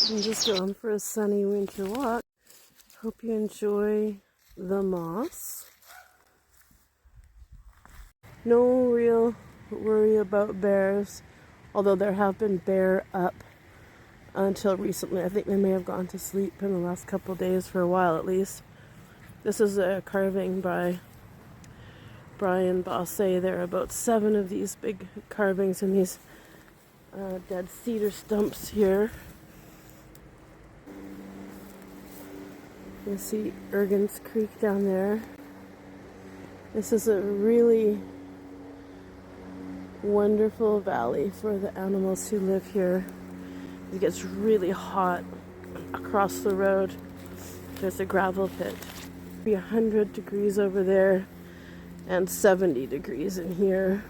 I'm just going for a sunny winter walk. Hope you enjoy the moss. No real worry about bears, although there have been bear up until recently. I think they may have gone to sleep in the last couple of days, for a while at least. This is a carving by Brian Bosse. There are about 7 of these big carvings in these dead cedar stumps here. You see Irgens Creek down there. This is a really wonderful valley for the animals who live here. It gets really hot across the road. There's a gravel pit. 100 degrees over there and 70 degrees in here.